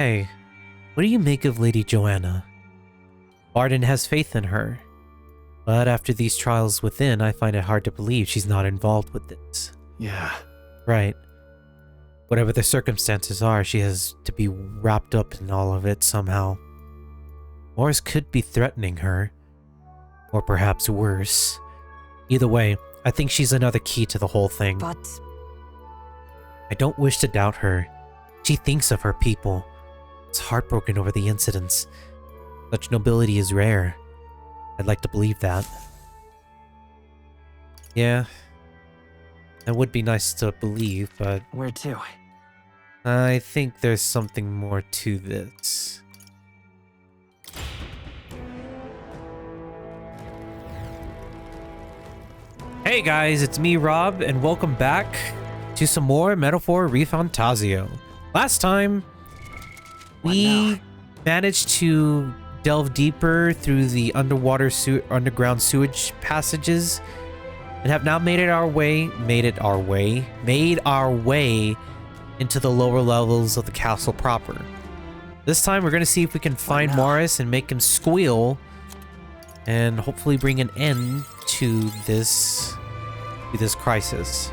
Hey, what do you make of Lady Joanna? Arden has faith in her, but after these trials within, I find it hard to believe she's not involved with this. Yeah. Right. Whatever the circumstances are, she has to be wrapped up in all of it somehow. Morris could be threatening her, or perhaps worse. Either way, I think she's another key to the whole thing. But I don't wish to doubt her. She thinks of her people. Is heartbroken over the incidents. Such nobility is rare. I'd like to believe that. Yeah. That would be nice to believe, but where to? I think there's something more to this. Hey guys, it's me, Rob, and welcome back to some more Metaphor ReFantazio. Last time, we managed to delve deeper through the underground sewage passages and have now made our way into the lower levels of the castle proper. This time we're going to see if we can find Morris and make him squeal and hopefully bring an end to this crisis.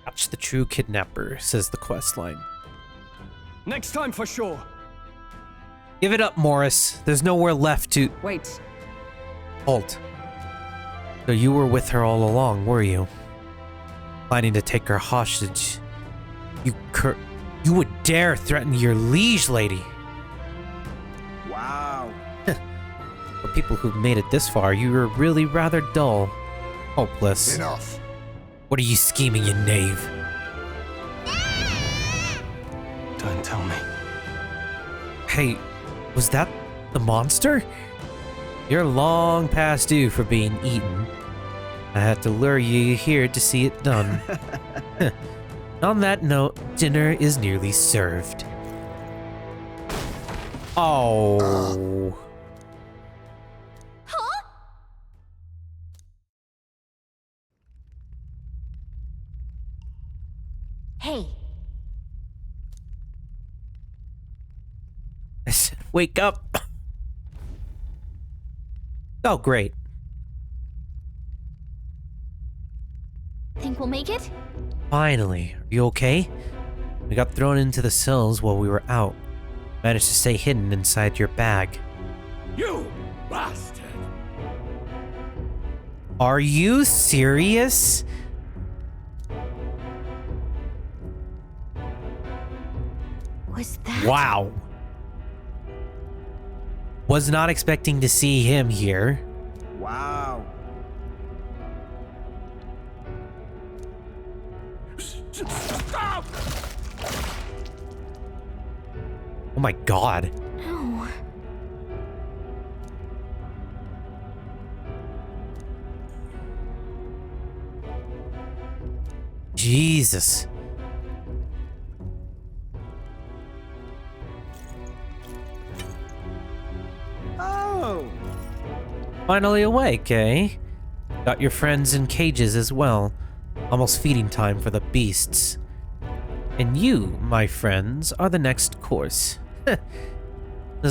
Catch the true kidnapper, says the quest line. Next time for sure. Give it up, Morris. There's nowhere left to... Wait. Halt. So you were with her all along, were you? Planning to take her hostage. You would dare threaten your liege lady. Wow. For people who've made it this far, you were really rather dull. Hopeless. Enough. What are you scheming, you knave? Don't tell me. Hey, was that the monster? You're long past due for being eaten. I had to lure you here to see it done. On that note, dinner is nearly served. Oh. Huh? Hey. I said, wake up. Oh, great. Think we'll make it? Finally. Are you okay? We got thrown into the cells while we were out. Managed to stay hidden inside your bag. You bastard! Are you serious? Was that... Wow. Was not expecting to see him here. Wow. Stop! Oh my god. No. Jesus. Oh! Finally awake, eh? Got your friends in cages as well. Almost feeding time for the beasts. And you, my friends, are the next course. This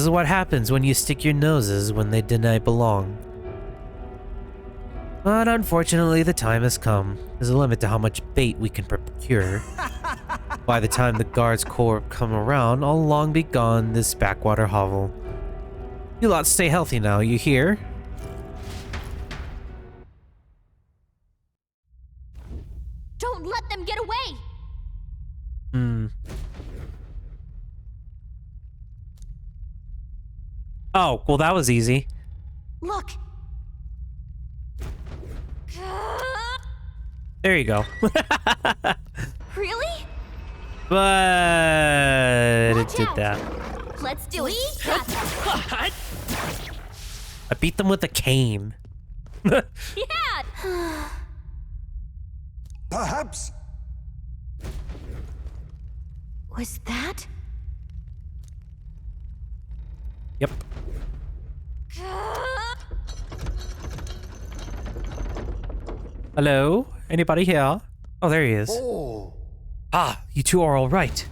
is what happens when you stick your noses when they deny belong. But unfortunately, the time has come. There's a limit to how much bait we can procure. By the time the guards corps come around, I'll long be gone this backwater hovel. You lot stay healthy now, you hear? Don't let them get away! Oh, well that was easy. Look! There you go. Really? But it Watch did out. that. Let's do it! I beat them with a cane. Yeah! Perhaps. Was that? Yep. Hello? Anybody here? Oh, there he is. Oh. Ah, you two are all right.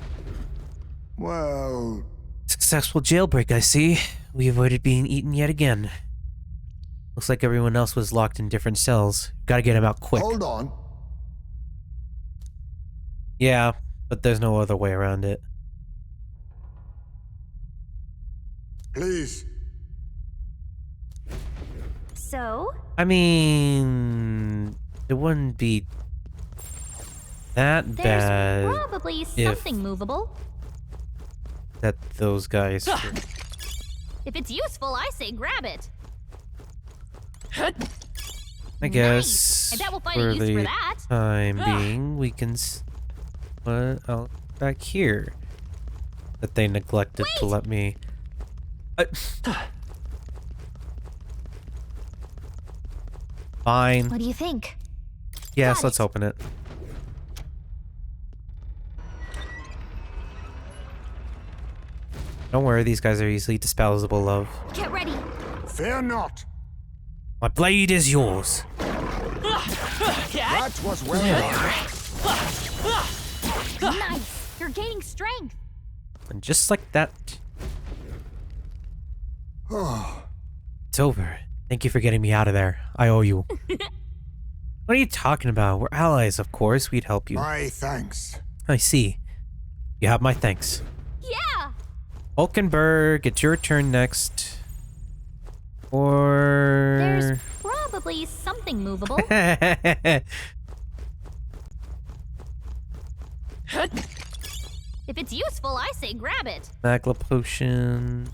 Well, Successful jailbreak, I see. We avoided being eaten yet again. Looks like everyone else was locked in different cells. Gotta get him out quick. hold on. Yeah, but there's no other way around it. Please. So? I mean, it wouldn't be that There's bad probably something movable. that those guys... If it's useful, I say grab it. I guess Nice. I bet we'll find a for use for the that. time being, we can put out back here that they neglected to let me. Fine. What do you think? Yes, Got let's it. open it. Don't worry, these guys are easily disposable of. Get ready. Fear not. My blade is yours. That was well done. Nice. You're gaining strength. And just like that, it's over. Thank you for getting me out of there. I owe you. What are you talking about? We're allies, of course. We'd help you. My thanks. I see. You have my thanks. Yeah. Hulkenberg, it's your turn next. Or... There's probably something movable. If it's useful, I say grab it. Magla potion.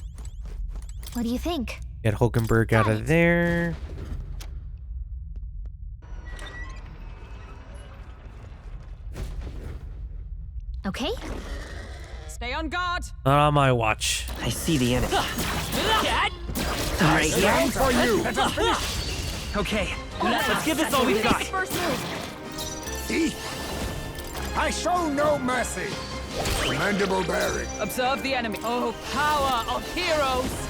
What do you think? Get Hulkenberg out of there. Okay. Stay on guard. Not on my watch. I see the enemy. I stand for you. Okay, let's give this all we've got. First move. See? I show no mercy. Commendable bearing. Observe the enemy. Oh, power of heroes.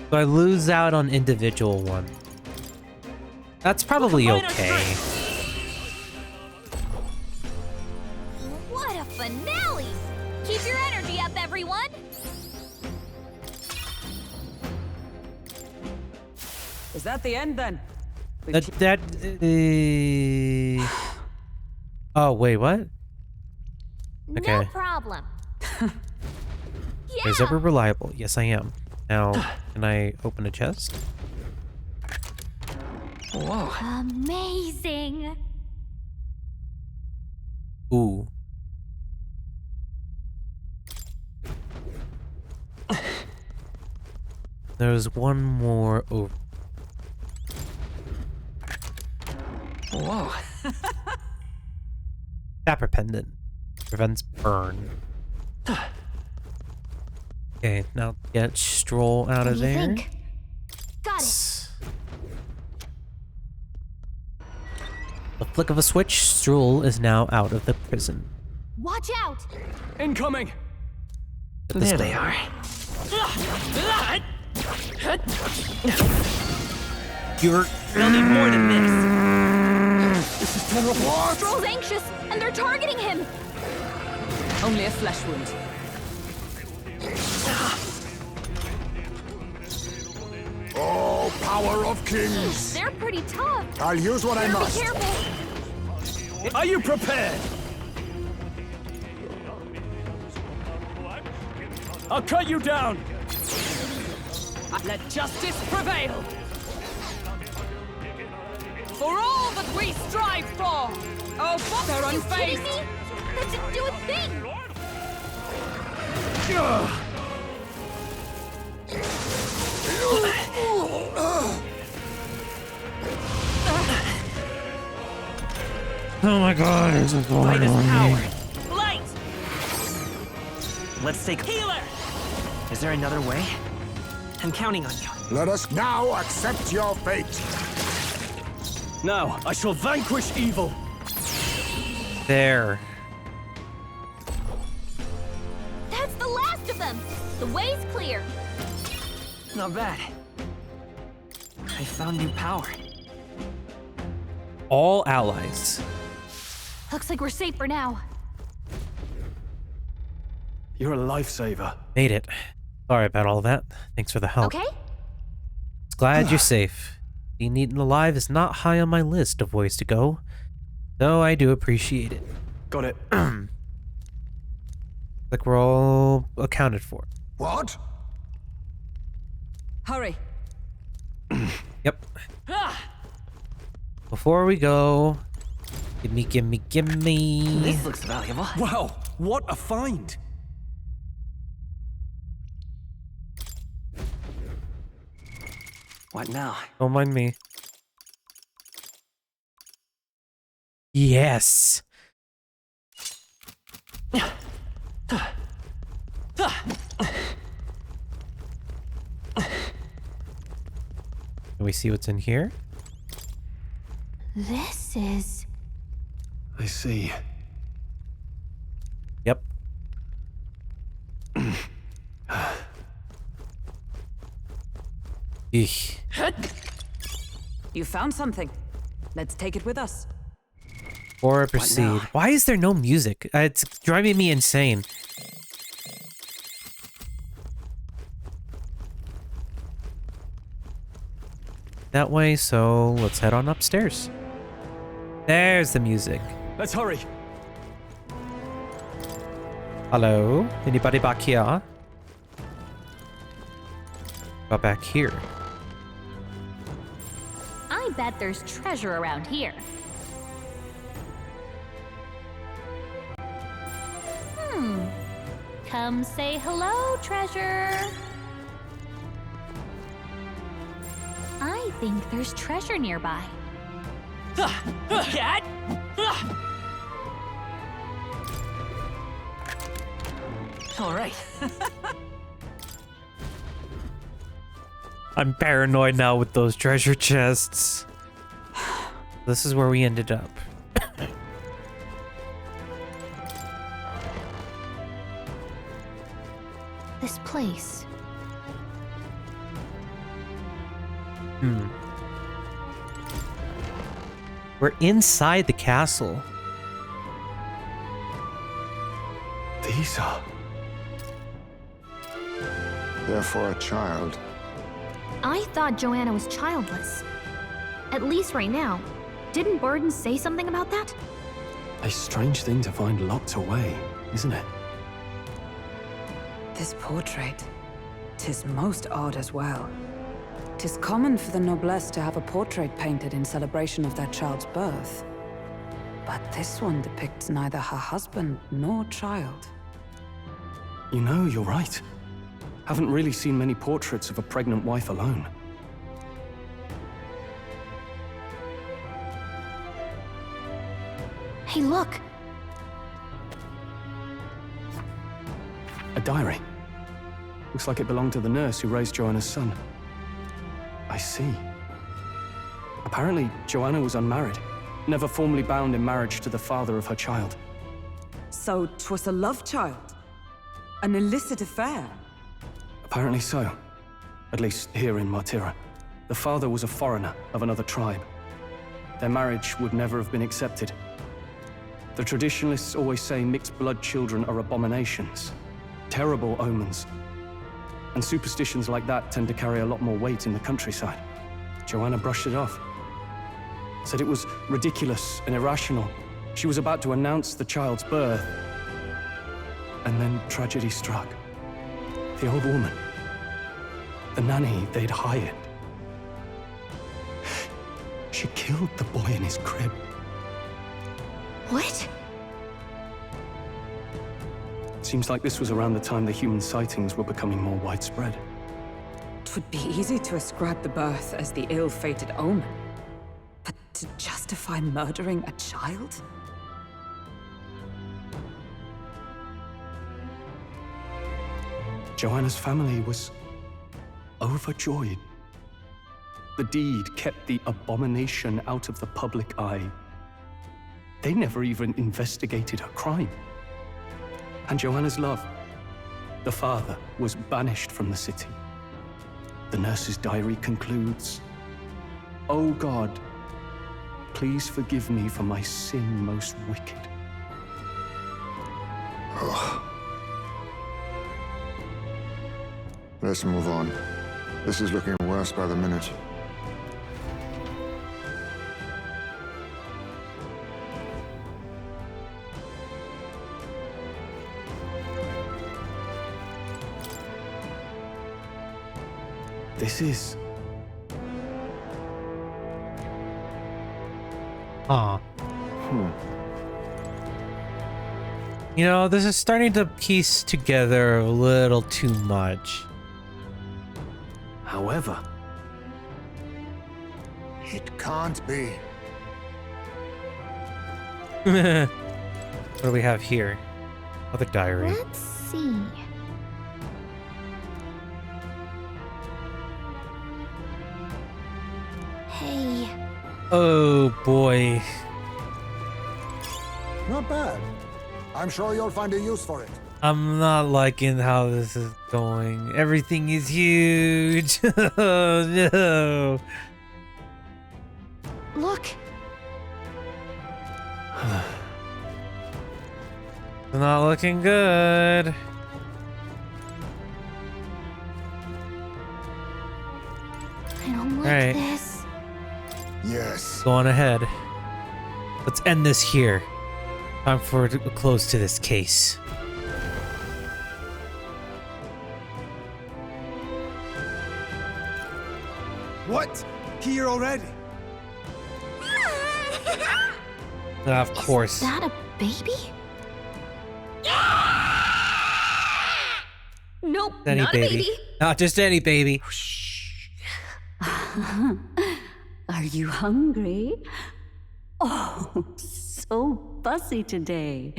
So I lose out on individual one. That's probably okay. What a finale! Keep your energy up, everyone! Is that the end then? Oh, wait, what? No Okay. problem. Is ever reliable? Yes, I am. Now, can I open a chest? Whoa. Amazing! Ooh. There's one more over. Whoa. Dapper pendant. Prevents burn. Okay, now get Stroll out What of do you there. think? Got it. The flick of a switch, Stroll is now out of the prison. Watch out! Incoming. Put this There they down. are. You're They'll need more than this. Stroll's anxious, and they're targeting him! Only a flesh wound. Oh, power of kings. They're pretty tough. I'll use what I Better be must. careful. Are you prepared? I'll cut you down. Let justice prevail. For all that we strive for. Oh, but they're Are you kidding unfazed. me? That didn't do a thing! Oh my god, this is Light is power. Light! Let's take healer. Is there another way? I'm counting on you. Let us now accept your fate. Now, I shall vanquish evil. There. That's the last of them! The way's clear. Not bad. I found new power. All allies. Looks like we're safe for now. You're a lifesaver. Made it. Sorry about all that. Thanks for the help. Okay? Glad you're safe. Being eaten alive is not high on my list of ways to go, though I do appreciate it. Got it. Like we're all accounted for. What? Hurry. Yep. Before we go, gimme. This looks valuable. Wow, what a find! What now? Don't mind me. Yes. Can we see what's in here? This is... I see. Yep. Eek. You found something. Let's take it with us. Before I proceed, why is there no music? It's driving me insane. That way, so let's head on upstairs. There's the music. Let's hurry. Hello? Anybody back here? About back here? I bet there's treasure around here. Come say hello, treasure. I think there's treasure nearby. All right. I'm paranoid now with those treasure chests. This is where we ended up. This place. We're inside the castle. These are... They're for a child. I thought Joanna was childless. At least right now. Didn't Burden say something about that? a strange thing to find locked away, isn't it? This portrait, 'tis most odd as well. 'Tis common for the noblesse to have a portrait painted in celebration of their child's birth. But this one depicts neither her husband nor child. You know, you're right. Haven't really seen many portraits of a pregnant wife alone. Hey, look! A diary. Looks like it belonged to the nurse who raised Joanna's son. I see. Apparently, Joanna was unmarried, never formally bound in marriage to the father of her child. So 'twas a love child? An illicit affair? Apparently so. At least here in Martira. The father was a foreigner of another tribe. Their marriage would never have been accepted. The traditionalists always say mixed blood children are abominations, terrible omens. And superstitions like that tend to carry a lot more weight in the countryside. Joanna brushed it off. Said it was ridiculous and irrational. She was about to announce the child's birth. And then tragedy struck. The old woman, the nanny they'd hired, she killed the boy in his crib. What? Seems like this was around the time the human sightings were becoming more widespread. 'Twould be easy to ascribe the birth as the ill-fated omen. But to justify murdering a child? Joanna's family was overjoyed. The deed kept the abomination out of the public eye. They never even investigated her crime. And Joanna's love, the father, was banished from the city. The nurse's diary concludes, "O God, please forgive me for my sin most wicked." Let's move on. This is looking worse by the minute. This is... Huh. You know, this is starting to piece together a little too much. However... It can't be. What do we have here? Another diary. Let's see. Hey. Oh boy. Not bad. I'm sure you'll find a use for it. I'm not liking how this is going. Everything is huge. Oh no. Look. It's not looking good. I don't like Right. this. Yes. Go on ahead. Let's end this here. Time for a close to this case. What? Here already? Of course. Is that a baby? Nope, Any not baby. a baby. Not just any baby. Are you hungry? Oh, so fussy today.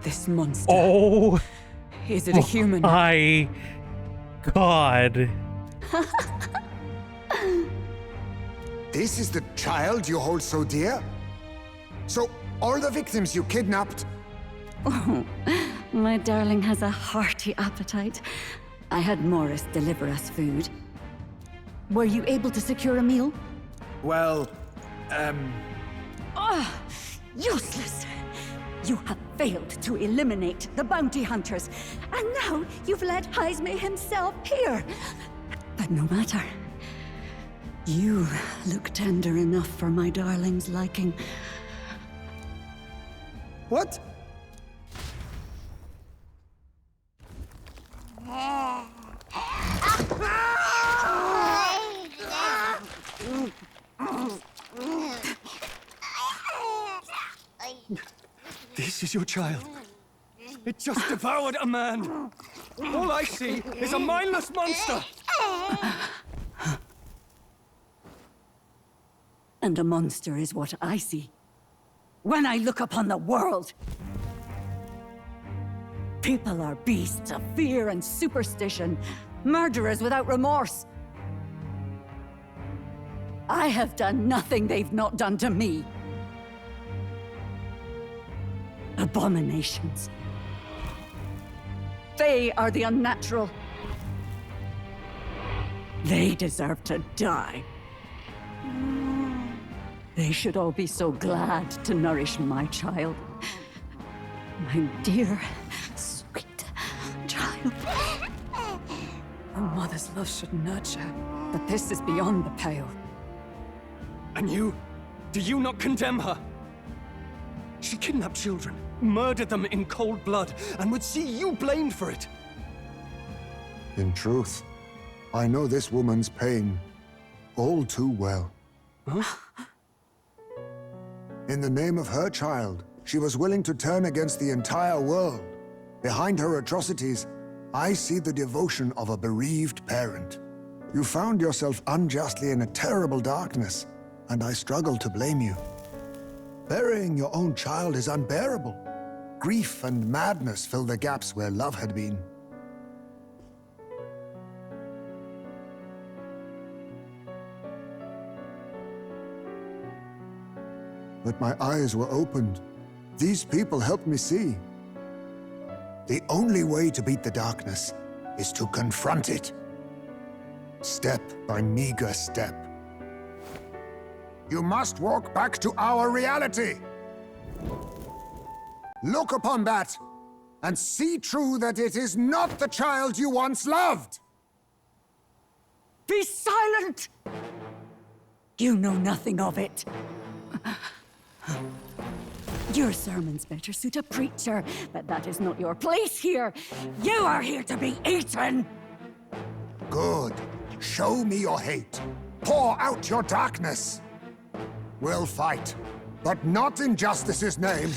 This monster. Oh Is it a human? my god. This is the child you hold so dear? So, all the victims you kidnapped? Oh, my darling has a hearty appetite. I had Morris deliver us food. Were you able to secure a meal? Well, Ah, useless! You have failed to eliminate the bounty hunters, and now you've led Heisme himself here. But no matter. You look tender enough for my darling's liking. what? This is your child. It just devoured a man. All I see is a mindless monster. And a monster is what I see when I look upon the world. People are beasts of fear and superstition, murderers without remorse. I have done nothing they've not done to me. Abominations. They are the unnatural. They deserve to die. They should all be so glad to nourish my child. My dear, sweet child. A mother's love should nurture, but this is beyond the pale. And you? Do you not condemn her? She kidnapped children, murdered them in cold blood, and would see you blamed for it. In truth, I know this woman's pain all too well. In the name of her child, she was willing to turn against the entire world. Behind her atrocities, I see the devotion of a bereaved parent. You found yourself unjustly in a terrible darkness, and I struggle to blame you. Burying your own child is unbearable. Grief and madness fill the gaps where love had been. But my eyes were opened. These people helped me see. The only way to beat the darkness is to confront it. Step by meager step. You must walk back to our reality. Look upon that, and see true that it is not the child you once loved. Be silent! You know nothing of it. Your sermons better suit a preacher, but that is not your place here. You are here to be eaten! Good. Show me your hate. Pour out your darkness. We'll fight, but not in justice's name.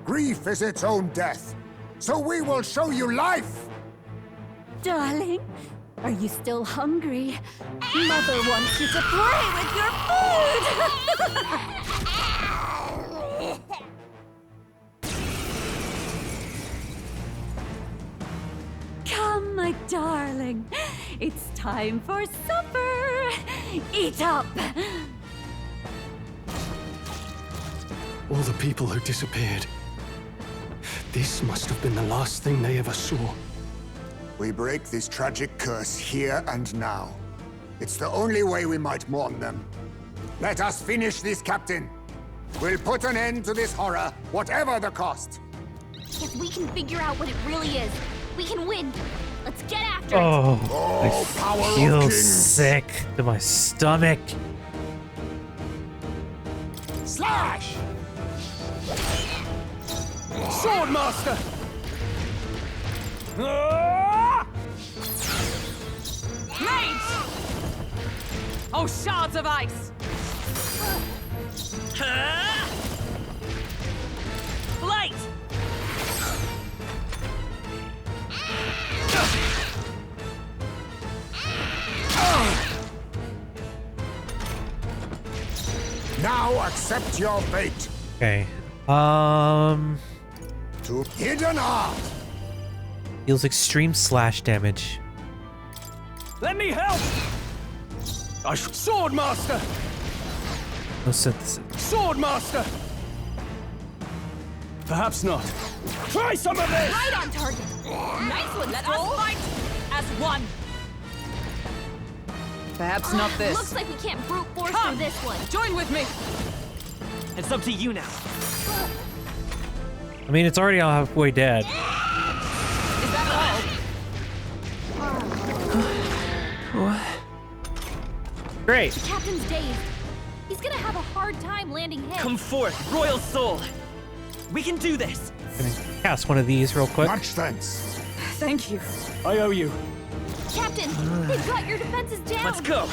Grief is its own death, so we will show you life! Darling, are you still hungry? Mother wants you to play with your food! Come, my darling. It's time for supper. Eat up. All the people who disappeared. This must have been the last thing they ever saw. We break this tragic curse here and now. It's the only way we might mourn them. Let us finish this, Captain. We'll put an end to this horror, whatever the cost. If we can figure out what it really is, we can win. Let's get after it. Oh, power I of feel kings. sick to my stomach. Slash! Swordmaster! Mage! Oh, shards of ice! Light! Now accept your fate. Okay. To hidden art. Deals extreme slash damage. Let me help! Swordmaster! No synthesis. Swordmaster! Perhaps not. Try some of this! Right on target! Nice one, let us fight as one! Perhaps not this. Looks like we can't brute force Come. through this one. Join with me! It's up to you now. I mean, it's already halfway dead. Is that all? Great. The captain's dazed. He's gonna have a hard time landing hits. Come forth, Royal Soul. We can do this. Gonna cast one of these real quick. Much thanks. Thank you. I owe you. Captain, they've got your defenses down. Let's go.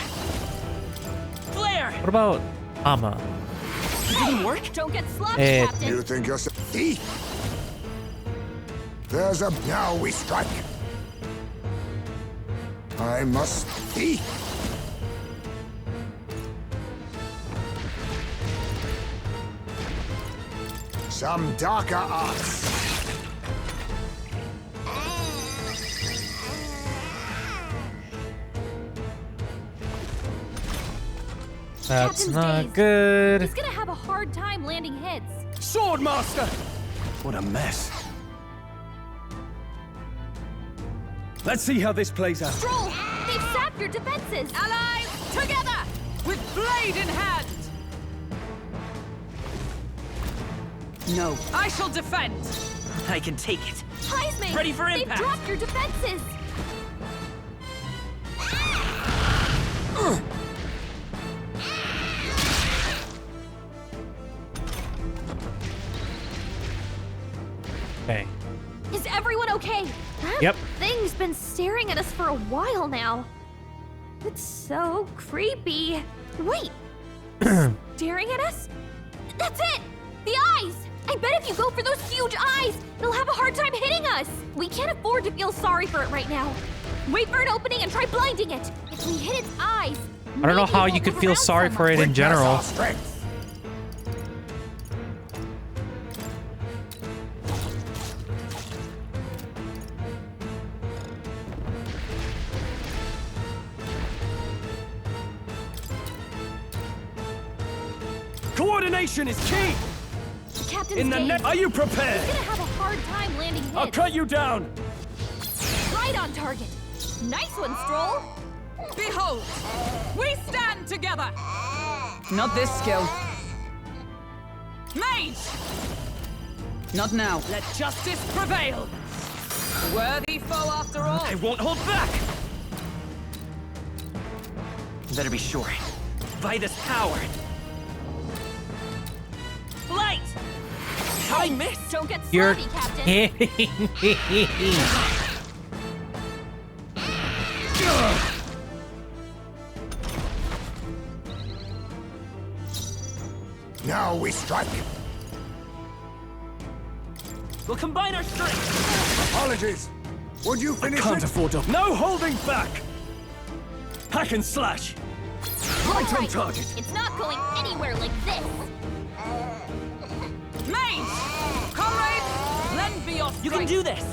Flare! What about Ama? It didn't work? Don't get sloppy, It- Captain. You think you're thief? There's a now we strike. I must thief. Some darker arts. That's Captain's not dazed. good. He's gonna have a hard time landing hits. Swordmaster! What a mess. Let's see how this plays out. Stroll, they've sapped your defenses. Allies, together! With blade in hand! No. I shall defend! I can take it. Heisman, Ready for they've impact. dropped your defenses. Okay. Is everyone okay? That Yep. thing's been staring at us for a while now. It's so creepy. Wait. Staring at us? That's it! The eyes! I bet if you go for those huge eyes, it'll have a hard time hitting us. We can't afford to feel sorry for it right now. Wait for an opening and try blinding it. If we hit its eyes, I don't know maybe how it you won't could move feel around sorry so for it much. in general. Our strength. Coordination is key! The captain's In the dazed. net. Are you He's prepared? gonna have a hard time landing hits. I'll cut you down! Right on target. Nice one, Stroll. Behold, we stand together. Not this skill. Mage! Not now. Let justice prevail. Worthy foe after all. I won't hold back! Better be sure. By this power. Light! I missed! Don't get You're sloppy, Captain. kidding me. Now we strike. We'll combine our strength! Apologies. Would you finish Can't it? afford to. No holding back! Hack and slash! Right on Alright, target! It's not going anywhere like this. Mage! Comrade, lend me your You can strength. do this!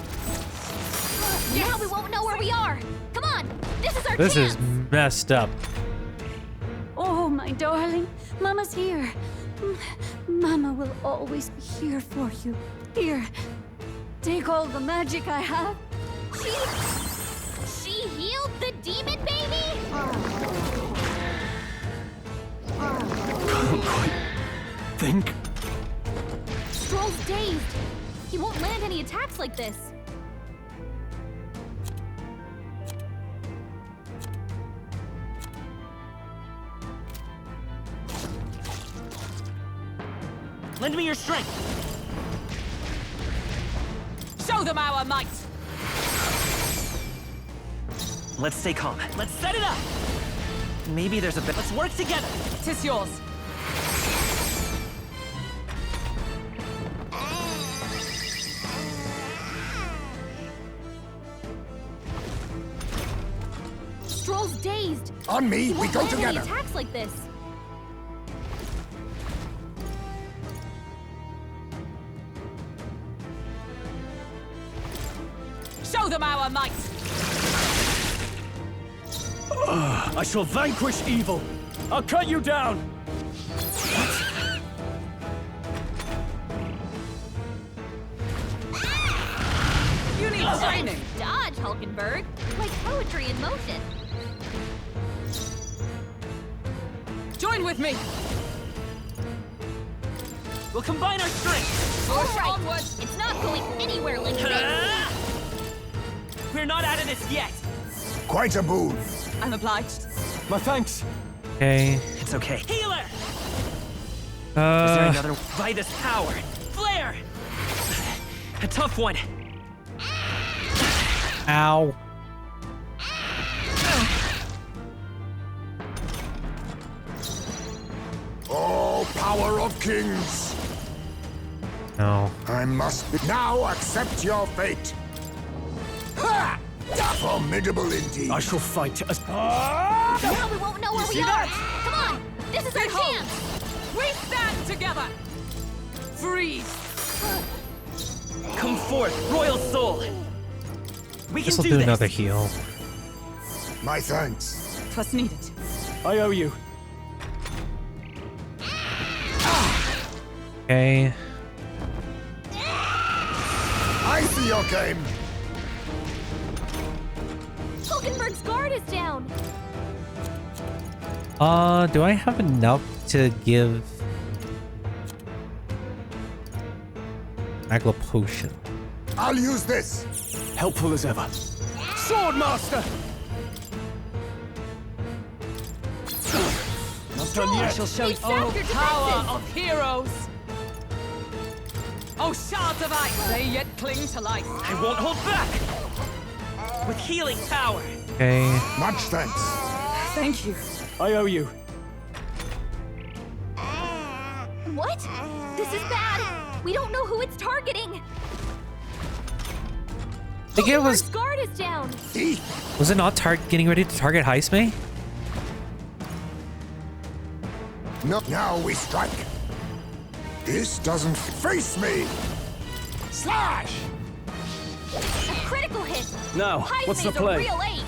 Now we won't know where we are. Come on, this is our This chance. is messed up. Oh, my darling. Mama's here. Mama will always be here for you. Here. Take all the magic I have. She healed the demon baby? Can't quite think. Stroll's dazed. He won't land any attacks like this. Lend me your strength! Show them our might. Let's stay calm. Let's set it up! Maybe there's a bit. Let's work together! 'Tis yours. Stroll's dazed. On me, He we won't go land any together. attacks like this. Show them our might. I shall vanquish evil. I'll cut you down. You need training. Dodge, Hulkenberg. Like poetry in motion. Join with me. We'll combine our strength! Push Alright, onward. it's not going anywhere like this. We're not out of this yet! Quite a boon. I'm obliged. My thanks. Okay. It's okay. Healer! Is there another? By this power! Flare! A tough one! Ow. Oh, power of kings. No. I must be. Now accept your fate. Ha! Formidable indeed. I shall fight as. Now we won't know where we see are. that? Come on, this is our Behold. chance. We stand together. Freeze. Come forth, royal soul! We This can will do do this! another heal. My thanks. 'Twas needed. I owe you. Okay. I see your game. Hulkenberg's guard is down. Do I have enough to give Magla potion? I'll use this. Helpful as ever. Swordmaster! Not done I yet. shall show you. We've Oh, sapped your power defenses. of heroes. Oh, shards of ice, they yet cling to life. I won't hold back! With healing power! Okay. Much thanks. Thank you. I owe you. What? This is bad. We don't know who it's targeting. I think it was. Hulkenberg's guard is down. Eek. Was it not getting ready to target Heisme? No. Now we strike. This doesn't face me. Slash! A critical hit. Now, what's the Heisme's a play? real ace.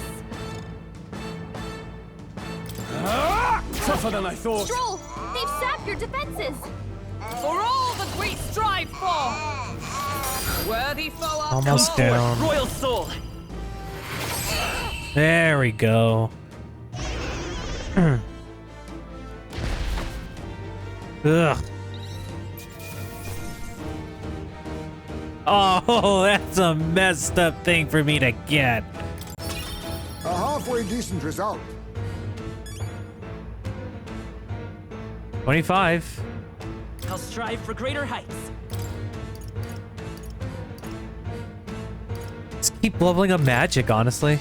Tougher than I thought. Stroll, they've sapped your defenses. For all that we strive for. Worthy foe after Almost all. down. Royal soul! There we go. Ugh. Oh, that's a messed up thing for me to get. A halfway decent result. 25. I'll strive for greater heights. Let's keep leveling up magic, honestly.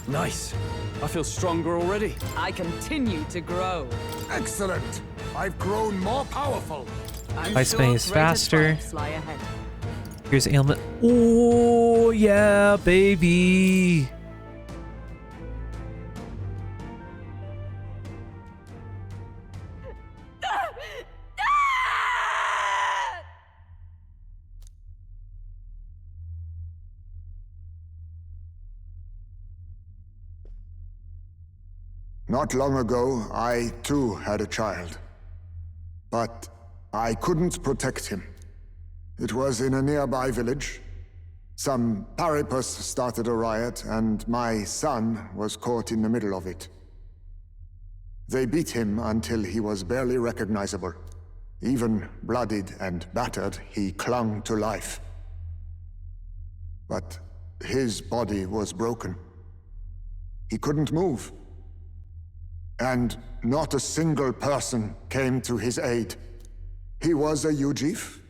Nice. I feel stronger already. I continue to grow. Excellent. I've grown more powerful. I'm Ice sure Bane is greater faster. triumphs lie ahead. Here's ailment. Oh, yeah, baby. Not long ago, I too had a child. But I couldn't protect him. It was in a nearby village. Some paripus started a riot, and my son was caught in the middle of it. They beat him until he was barely recognizable. Even bloodied and battered, he clung to life. But his body was broken. He couldn't move. And not a single person came to his aid. He was a Ujif,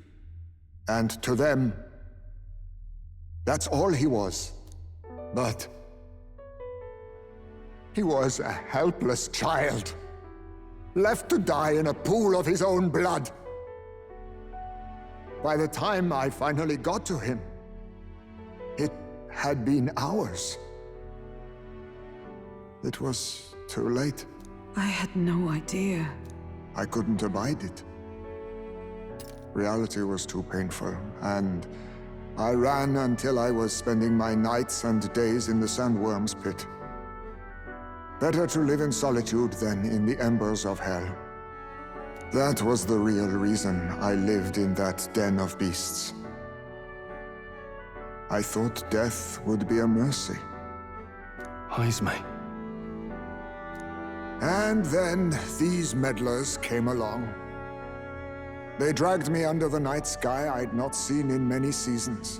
and to them, that's all he was. But he was a helpless child, left to die in a pool of his own blood. By the time I finally got to him, it had been hours. It was too late. I had no idea. I couldn't abide it. Reality was too painful, and I ran until I was spending my nights and days in the sandworm's pit. Better to live in solitude than in the embers of hell. That was the real reason I lived in that den of beasts. I thought death would be a mercy. Heisme. And then these meddlers came along. They dragged me under the night sky I'd not seen in many seasons.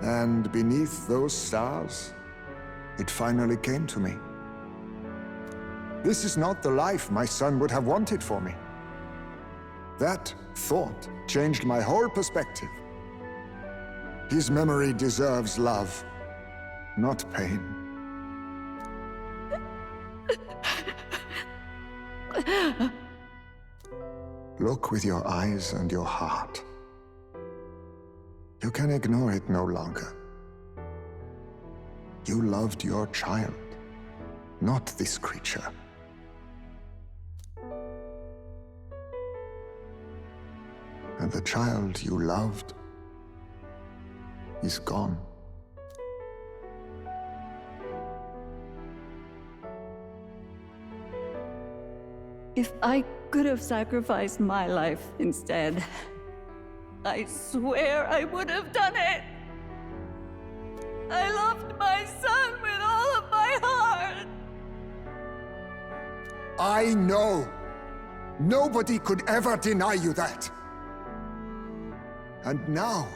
And beneath those stars, it finally came to me. This is not the life my son would have wanted for me. That thought changed my whole perspective. His memory deserves love, not pain. Look with your eyes and your heart. You can ignore it no longer. You loved your child, not this creature. And the child you loved is gone. If I could have sacrificed my life instead, I swear I would have done it. I loved my son with all of my heart. I know. Nobody could ever deny you that. And now,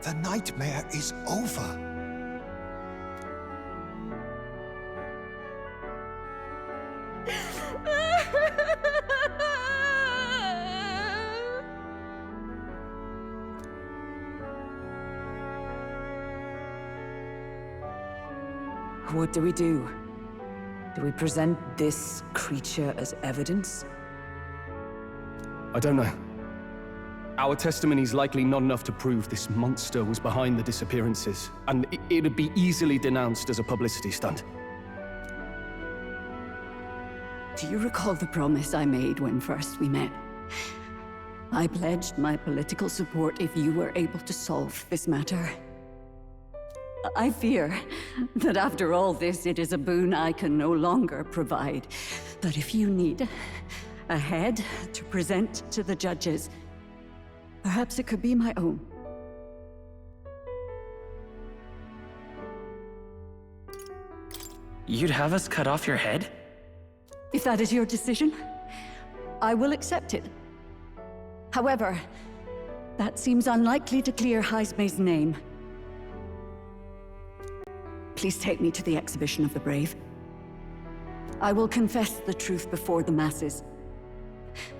the nightmare is over. What do we do? Do we present this creature as evidence? I don't know. Our testimony's likely not enough to prove this monster was behind the disappearances, and it'd be easily denounced as a publicity stunt. Do you recall the promise I made when first we met? I pledged my political support if you were able to solve this matter. I fear that after all this, it is a boon I can no longer provide. But if you need a head to present to the judges, perhaps it could be my own. You'd have us cut off your head? If that is your decision, I will accept it. However, that seems unlikely to clear Heisme's name. Please take me to the exhibition of the brave. I will confess the truth before the masses.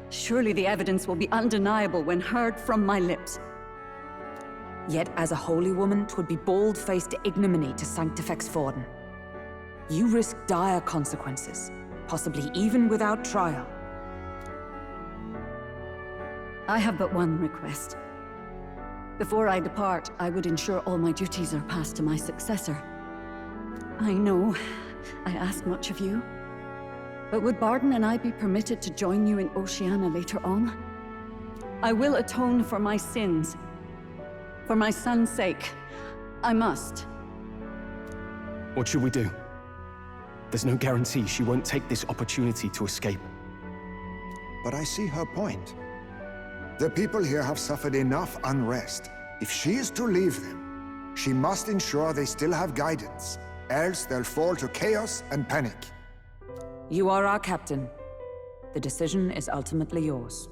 Surely the evidence will be undeniable when heard from my lips. Yet as a holy woman, 'twould be bald-faced ignominy to sanctifex Forden. You risk dire consequences, possibly even without trial. I have but one request. Before I depart, I would ensure all my duties are passed to my successor. I know I ask much of you, but would Barden and I be permitted to join you in Oceania later on? I will atone for my sins. For my son's sake, I must. What should we do? There's no guarantee she won't take this opportunity to escape. But I see her point. The people here have suffered enough unrest. If she is to leave them, she must ensure they still have guidance, else they'll fall to chaos and panic. You are our captain. The decision is ultimately yours.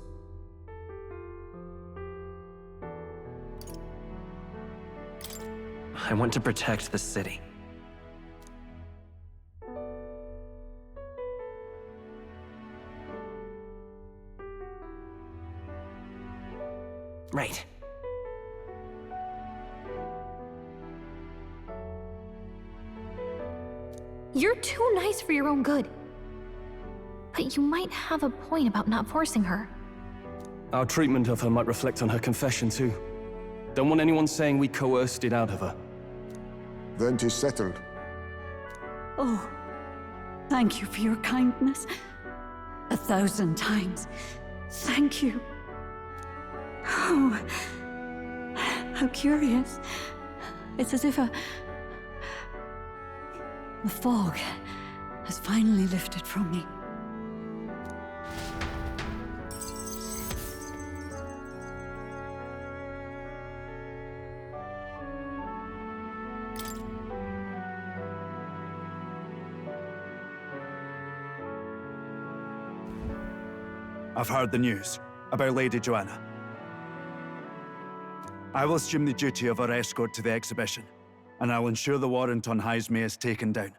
I want to protect the city. Right. You're too nice for your own good. But you might have a point about not forcing her. Our treatment of her might reflect on her confession too. Don't want anyone saying we coerced it out of her. Then 'tis settled. Oh, thank you for your kindness. 1,000 times. Thank you. Oh, how curious. It's as if the fog has finally lifted from me. I've heard the news about Lady Joanna. I will assume the duty of her escort to the exhibition, and I'll ensure the warrant on Heisme is taken down.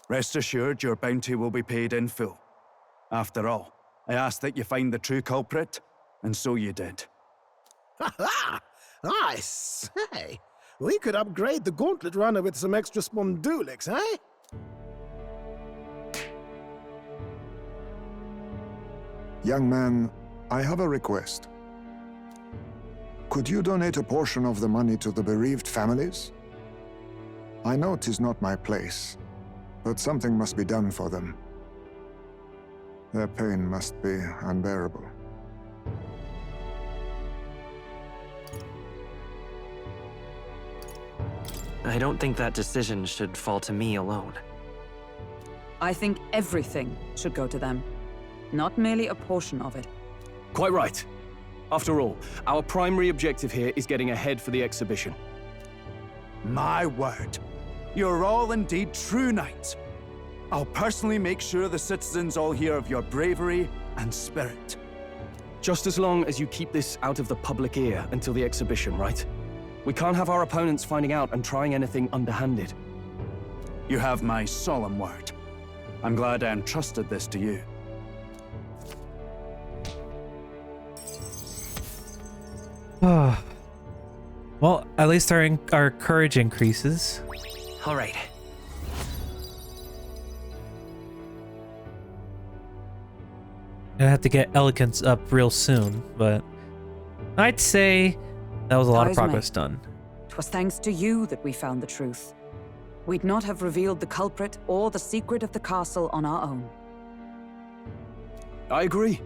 Rest assured, your bounty will be paid in full. After all, I asked that you find the true culprit, and so you did. Ha! I say, we could upgrade the gauntlet runner with some extra spondulics, eh? Young man, I have a request. Could you donate a portion of the money to the bereaved families? I know 'tis not my place, but something must be done for them. Their pain must be unbearable. I don't think that decision should fall to me alone. I think everything should go to them, not merely a portion of it. Quite right. After all, our primary objective here is getting ahead for the exhibition. My word. You're all indeed true knights. I'll personally make sure the citizens all hear of your bravery and spirit. Just as long as you keep this out of the public ear until the exhibition, right? We can't have our opponents finding out and trying anything underhanded. You have my solemn word. I'm glad I entrusted this to you. Well, at least our courage increases. All right. I have to get elegance up real soon, but I'd say that was a lot of Heisme, progress done. 'Twas thanks to you that we found the truth. We'd not have revealed the culprit or the secret of the castle on our own. I agree.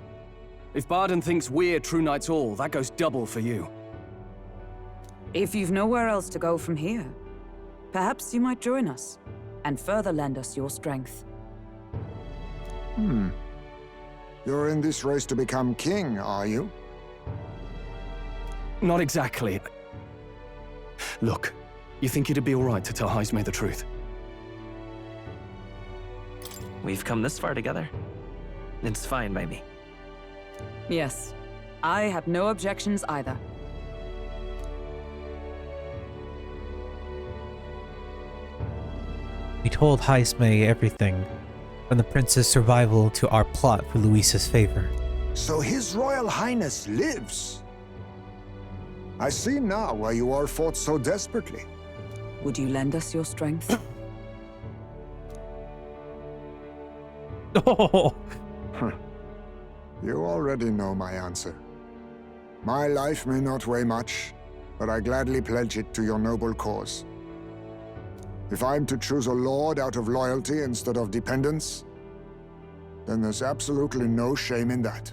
If Barden thinks we're true knights all, that goes double for you. If you've nowhere else to go from here, perhaps you might join us and further lend us your strength. You're in this race to become king, are you? Not exactly. Look, you think it'd be all right to tell Heisme the truth? We've come this far together. It's fine by me. Yes, I have no objections either. We told Haisme everything, from the prince's survival to our plot for Luis's favor. So His Royal Highness lives. I see now why you all fought so desperately. Would you lend us your strength? Oh, You already know my answer. My life may not weigh much, but I gladly pledge it to your noble cause. If I'm to choose a lord out of loyalty instead of dependence, then there's absolutely no shame in that.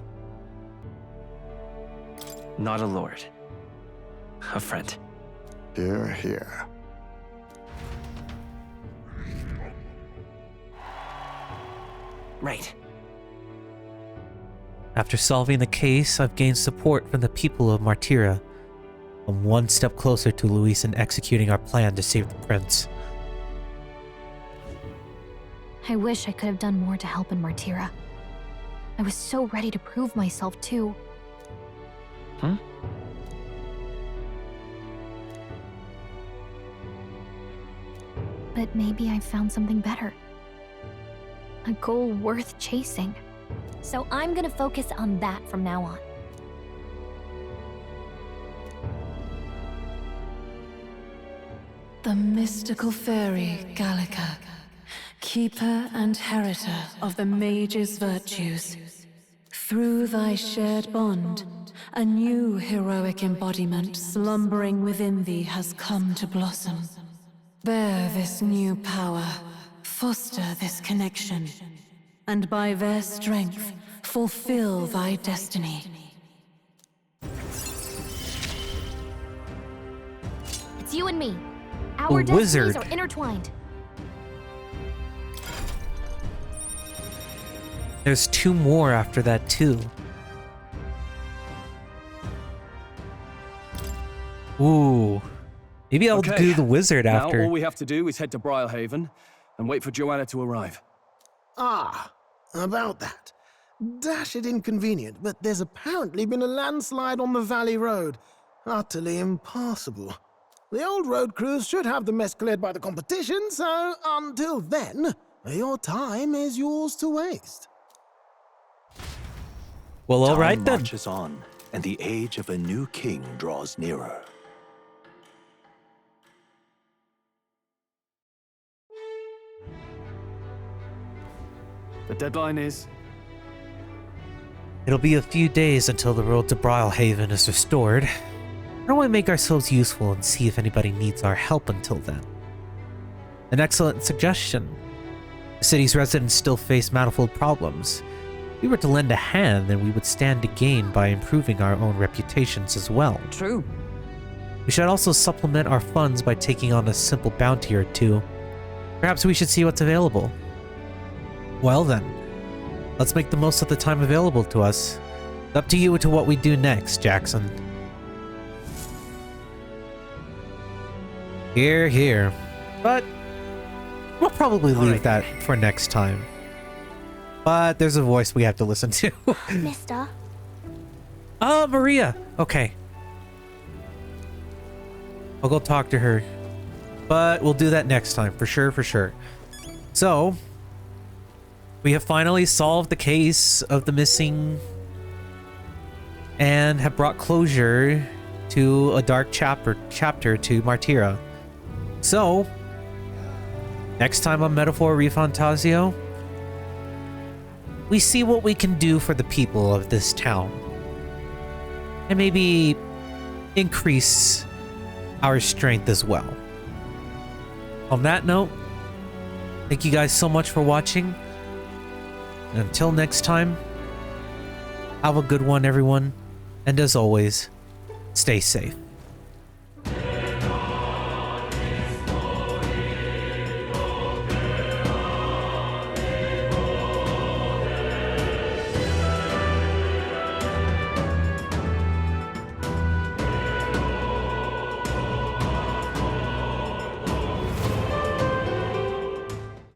Not a lord. A friend. Hear, hear. Right. after solving the case, I've gained support from the people of Martira. I'm one step closer to Luis in executing our plan to save the prince. I wish I could have done more to help in Martira. I was so ready to prove myself, too. Hmm? But maybe I found something better. A goal worth chasing. So I'm gonna focus on that from now on. The mystical fairy, Gallica, keeper and heritor of the mage's virtues. Through thy shared bond, a new heroic embodiment slumbering within thee has come to blossom. Bear this new power, foster this connection, and by their strength, fulfill thy destiny. It's you and me. Our A destinies wizard. are intertwined. There's 2 more after that too. Ooh. Maybe I'll Okay, do the wizard Now after. all we have to do is head to Briarhaven and wait for Joanna to arrive. Ah, about that. Dash it inconvenient, but there's apparently been a landslide on the Valley Road. Utterly impassable. The old road crews should have the mess cleared by the competition, so until then, your time is yours to waste. Well, all Time right then. marches on, and the age of a new king draws nearer. The deadline is... It'll be a few days until the road to Briarhaven is restored. Why don't we make ourselves useful and see if anybody needs our help until then? An excellent suggestion. The city's residents still face manifold problems. If we were to lend a hand, then we would stand to gain by improving our own reputations as well. True. We should also supplement our funds by taking on a simple bounty or 2. Perhaps we should see what's available. Well then, let's make the most of the time available to us. It's up to you to what we do next, Jackson. Here, here. But we'll probably leave that for next time. But there's a voice we have to listen to. Mister. Oh, Maria. Okay. I'll go talk to her. But we'll do that next time, for sure, for sure. So, we have finally solved the case of the missing and have brought closure to a dark chapter to Martira. So, next time on Metaphor ReFantazio, we see what we can do for the people of this town. And maybe increase our strength as well. On that note, thank you guys so much for watching. And until next time, have a good one, everyone. And as always, stay safe.